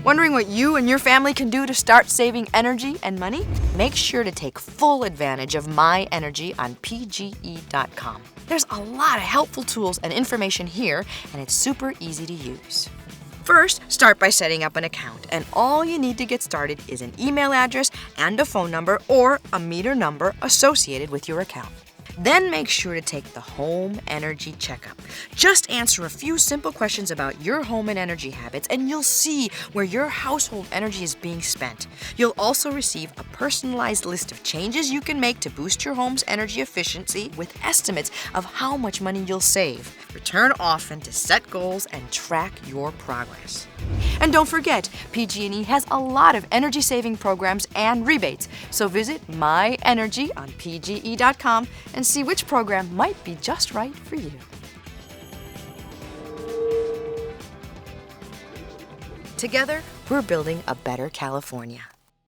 Wondering what you and your family can do to start saving energy and money? Make sure to take full advantage of My Energy on PG&E.com. There's a lot of helpful tools and information here, and it's super easy to use. First, start by setting up an account, and all you need to get started is an email address and a phone number or a meter number associated with your account. Then make sure to take the Home Energy Checkup. Just answer a few simple questions about your home and energy habits, and you'll see where your household energy is being spent. You'll also receive a personalized list of changes you can make to boost your home's energy efficiency with estimates of how much money you'll save. Return often to set goals and track your progress. And don't forget, PG&E has a lot of energy-saving programs and rebates, so visit My Energy on PGE.com and see which program might be just right for you. Together, we're building a better California.